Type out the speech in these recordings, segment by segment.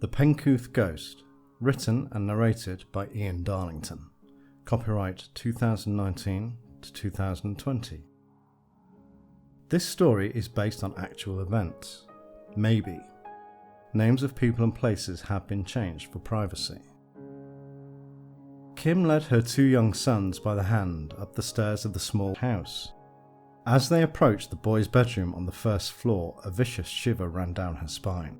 The Penkooth Ghost, written and narrated by Ian Darlington. Copyright 2019 to 2020. This story is based on actual events. Maybe. Names of people and places have been changed for privacy. Kim led her two young sons by the hand up the stairs of the small house. As they approached the boys' bedroom on the first floor, a vicious shiver ran down her spine.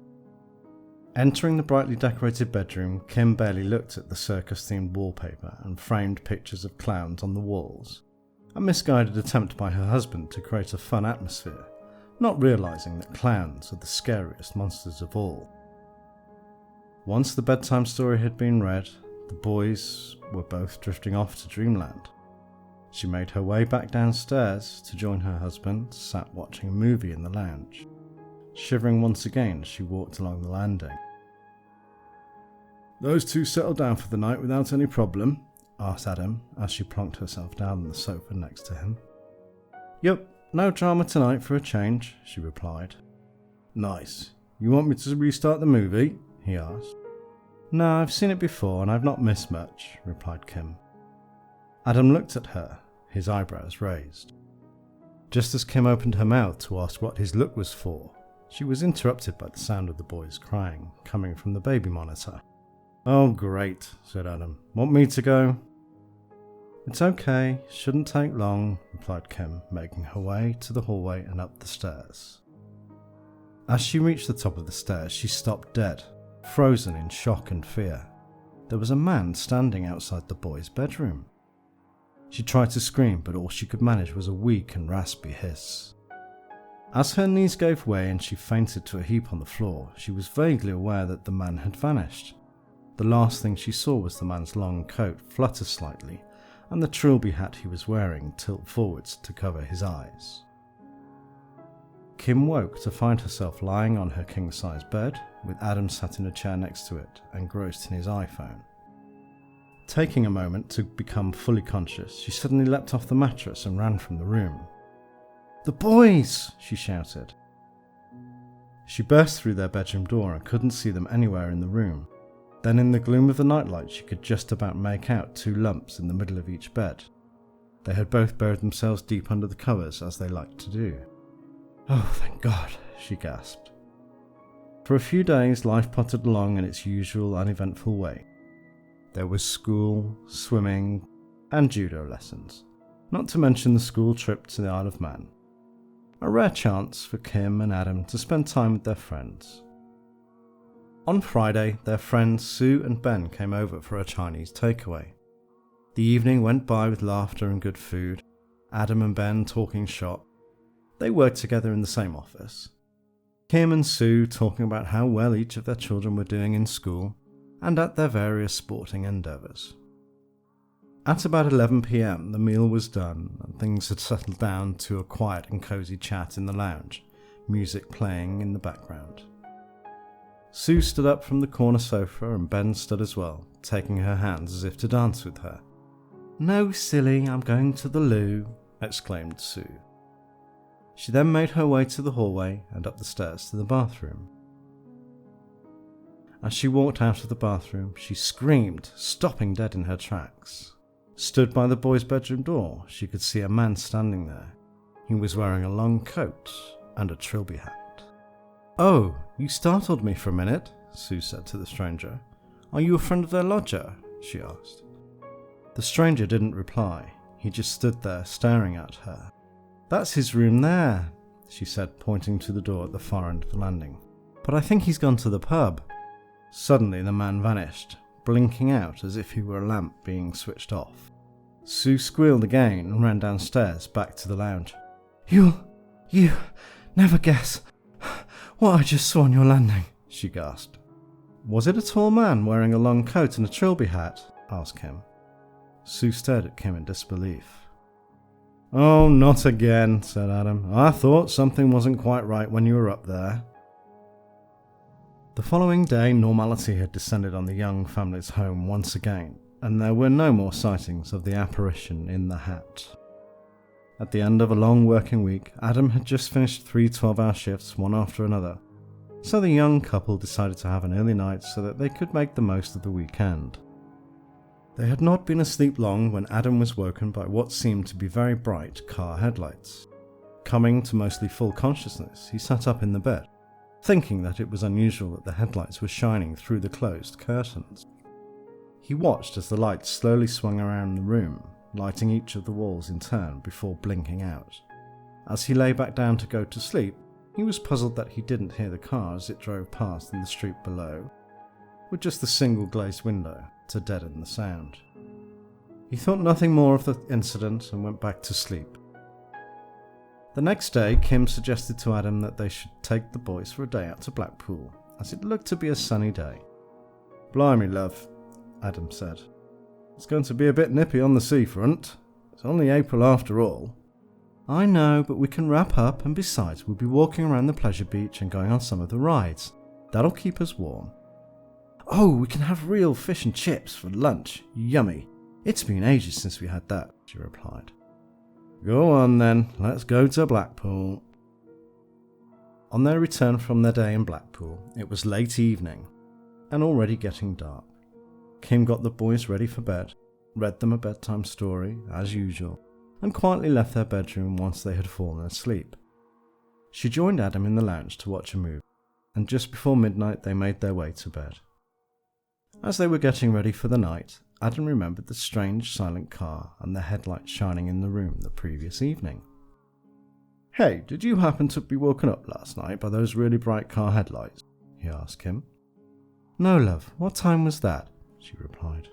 Entering the brightly decorated bedroom, Kim barely looked at the circus-themed wallpaper and framed pictures of clowns on the walls, a misguided attempt by her husband to create a fun atmosphere, not realising that clowns are the scariest monsters of all. Once the bedtime story had been read, the boys were both drifting off to dreamland. She made her way back downstairs to join her husband, sat watching a movie in the lounge, shivering once again as she walked along the landing. "Those two settled down for the night without any problem?" asked Adam as she plonked herself down on the sofa next to him. "Yup, no drama tonight for a change," she replied. "Nice. You want me to restart the movie?" he asked. "No, I've seen it before and I've not missed much," replied Kim. Adam looked at her, his eyebrows raised. Just as Kim opened her mouth to ask what his look was for, she was interrupted by the sound of the boys crying, coming from the baby monitor. "Oh great," said Adam. "Want me to go?" "It's okay, shouldn't take long," replied Kim, making her way to the hallway and up the stairs. As she reached the top of the stairs, she stopped dead, frozen in shock and fear. There was a man standing outside the boys' bedroom. She tried to scream, but all she could manage was a weak and raspy hiss. As her knees gave way and she fainted to a heap on the floor, she was vaguely aware that the man had vanished. The last thing she saw was the man's long coat flutter slightly, and the trilby hat he was wearing tilt forwards to cover his eyes. Kim woke to find herself lying on her king-size bed, with Adam sat in a chair next to it, engrossed in his iPhone. Taking a moment to become fully conscious, she suddenly leapt off the mattress and ran from the room. "The boys!" she shouted. She burst through their bedroom door and couldn't see them anywhere in the room. Then in the gloom of the nightlight she could just about make out two lumps in the middle of each bed. They had both buried themselves deep under the covers, as they liked to do. "Oh, thank God," she gasped. For a few days life pottered along in its usual uneventful way. There was school, swimming, and judo lessons, not to mention the school trip to the Isle of Man. A rare chance for Kim and Adam to spend time with their friends. On Friday, their friends Sue and Ben came over for a Chinese takeaway. The evening went by with laughter and good food, Adam and Ben talking shop. They worked together in the same office. Kim and Sue talking about how well each of their children were doing in school and at their various sporting endeavours. At about 11 p.m, the meal was done and things had settled down to a quiet and cosy chat in the lounge, music playing in the background. Sue stood up from the corner sofa and Ben stood as well, taking her hands as if to dance with her. "No, silly, I'm going to the loo," exclaimed Sue. She then made her way to the hallway and up the stairs to the bathroom. As she walked out of the bathroom, she screamed, stopping dead in her tracks. Stood by the boys' bedroom door, she could see a man standing there. He was wearing a long coat and a trilby hat. "Oh, you startled me for a minute," Sue said to the stranger. "Are you a friend of their lodger?" she asked. The stranger didn't reply. He just stood there staring at her. "That's his room there," she said, pointing to the door at the far end of the landing. "But I think he's gone to the pub." Suddenly the man vanished, blinking out as if he were a lamp being switched off. Sue squealed again and ran downstairs back to the lounge. You never guess what I just saw on your landing," she gasped. "Was it a tall man wearing a long coat and a trilby hat?" asked Kim. Sue stared at Kim in disbelief. "Oh, not again," said Adam. "I thought something wasn't quite right when you were up there." The following day, normality had descended on the young family's home once again, and there were no more sightings of the apparition in the hat. At the end of a long working week, Adam had just finished 3 12-hour shifts, one after another. So the young couple decided to have an early night so that they could make the most of the weekend. They had not been asleep long when Adam was woken by what seemed to be very bright car headlights. Coming to mostly full consciousness, he sat up in the bed, thinking that it was unusual that the headlights were shining through the closed curtains. He watched as the lights slowly swung around the room, lighting each of the walls in turn before blinking out. As he lay back down to go to sleep, he was puzzled that he didn't hear the car as it drove past in the street below, with just a single glazed window to deaden the sound. He thought nothing more of the incident and went back to sleep. The next day, Kim suggested to Adam that they should take the boys for a day out to Blackpool, as it looked to be a sunny day. "Blimey, love," Adam said. "It's going to be a bit nippy on the seafront. It's only April after all." "I know, but we can wrap up, and besides, we'll be walking around the pleasure beach and going on some of the rides. That'll keep us warm." "Oh, we can have real fish and chips for lunch. Yummy. It's been ages since we had that," she replied. "Go on then, let's go to Blackpool." On their return from their day in Blackpool, it was late evening, and already getting dark. Kim got the boys ready for bed, read them a bedtime story, as usual, and quietly left their bedroom once they had fallen asleep. She joined Adam in the lounge to watch a movie, and just before midnight they made their way to bed. As they were getting ready for the night, Adam remembered the strange silent car and the headlights shining in the room the previous evening. "Hey, did you happen to be woken up last night by those really bright car headlights?" he asked Kim. "No, love. What time was that?" she replied.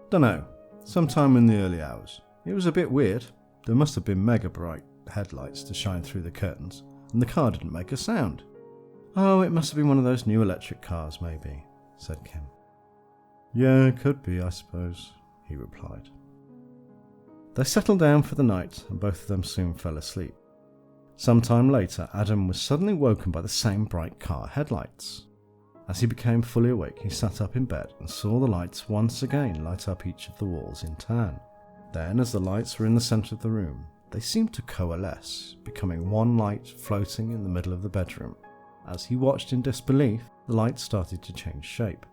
"Dunno. Sometime in the early hours. It was a bit weird. There must have been mega bright headlights to shine through the curtains, and the car didn't make a sound." "Oh, it must have been one of those new electric cars, maybe," said Kim. "Yeah, it could be, I suppose," he replied. They settled down for the night, and both of them soon fell asleep. Some time later, Adam was suddenly woken by the same bright car headlights. As he became fully awake, he sat up in bed and saw the lights once again light up each of the walls in turn. Then, as the lights were in the centre of the room, they seemed to coalesce, becoming one light floating in the middle of the bedroom. As he watched in disbelief, the light started to change shape,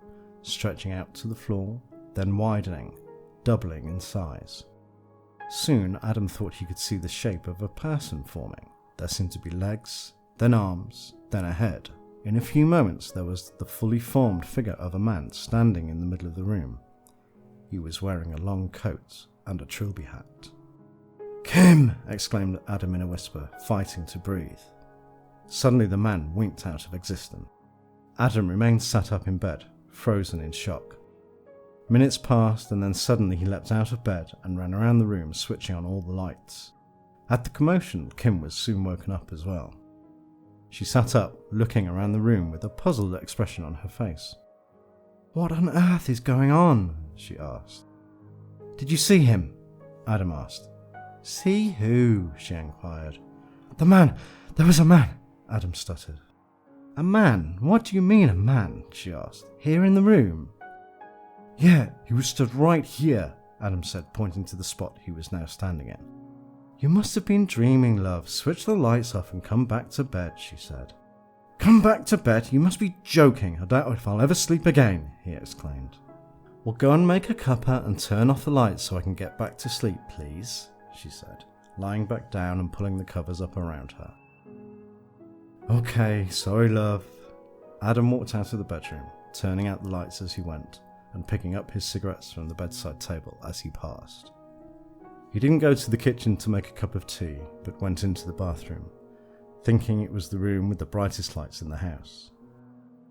stretching out to the floor, then widening, doubling in size. Soon, Adam thought he could see the shape of a person forming. There seemed to be legs, then arms, then a head. In a few moments, there was the fully formed figure of a man standing in the middle of the room. He was wearing a long coat and a trilby hat. "Kim!" exclaimed Adam in a whisper, fighting to breathe. Suddenly the man winked out of existence. Adam remained sat up in bed, frozen in shock. Minutes passed, and then suddenly he leapt out of bed and ran around the room, switching on all the lights. At the commotion, Kim was soon woken up as well. She sat up, looking around the room with a puzzled expression on her face. "What on earth is going on?" she asked. "Did you see him?" Adam asked. "See who?" she inquired. "The man! There was a man!" Adam stuttered. "A man? What do you mean, a man?" she asked. "Here in the room?" "Yeah, he was stood right here," Adam said, pointing to the spot he was now standing in. "You must have been dreaming, love. Switch the lights off and come back to bed," she said. "Come back to bed? You must be joking. I doubt if I'll ever sleep again," he exclaimed. "Well, go and make a cuppa and turn off the lights so I can get back to sleep, please," she said, lying back down and pulling the covers up around her. "Okay, sorry, love." Adam walked out of the bedroom, turning out the lights as he went, and picking up his cigarettes from the bedside table as he passed. He didn't go to the kitchen to make a cup of tea, but went into the bathroom, thinking it was the room with the brightest lights in the house.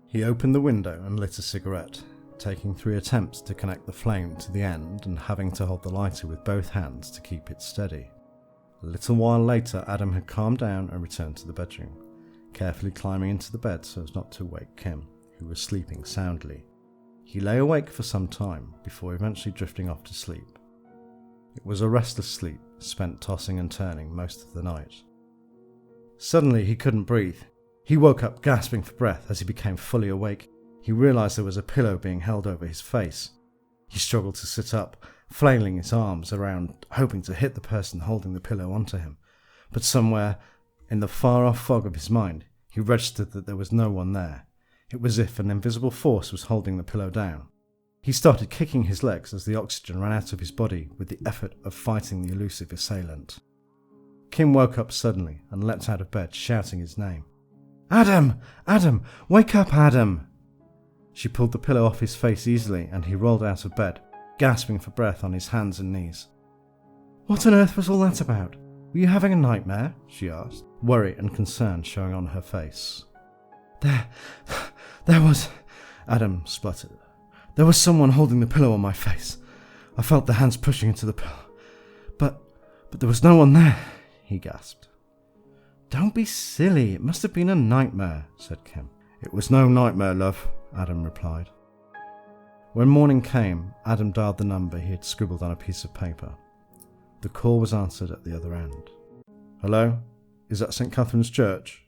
He opened the window and lit a cigarette, taking 3 attempts to connect the flame to the end and having to hold the lighter with both hands to keep it steady. A little while later, Adam had calmed down and returned to the bedroom, carefully climbing into the bed so as not to wake Kim, who was sleeping soundly. He lay awake for some time before eventually drifting off to sleep. It was a restless sleep, spent tossing and turning most of the night. Suddenly he couldn't breathe. He woke up gasping for breath. As he became fully awake, he realised there was a pillow being held over his face. He struggled to sit up, flailing his arms around, hoping to hit the person holding the pillow onto him. But somewhere, in the far-off fog of his mind, He registered that there was no one there. It was as if an invisible force was holding the pillow down. He started kicking his legs as the oxygen ran out of his body with the effort of fighting the elusive assailant. Kim woke up suddenly and leapt out of bed, shouting his name. "Adam! Adam! Wake up, Adam!" She pulled the pillow off his face easily and he rolled out of bed, gasping for breath on his hands and knees. "What on earth was all that about? Were you having a nightmare?" she asked, worry and concern showing on her face. There was," Adam spluttered. "There was someone holding the pillow on my face. I felt the hands pushing into the pillow. But there was no one there," he gasped. "Don't be silly. It must have been a nightmare," said Kim. "It was no nightmare, love," Adam replied. When morning came, Adam dialed the number he had scribbled on a piece of paper. The call was answered at the other end. "Hello? Is that St. Catherine's Church?"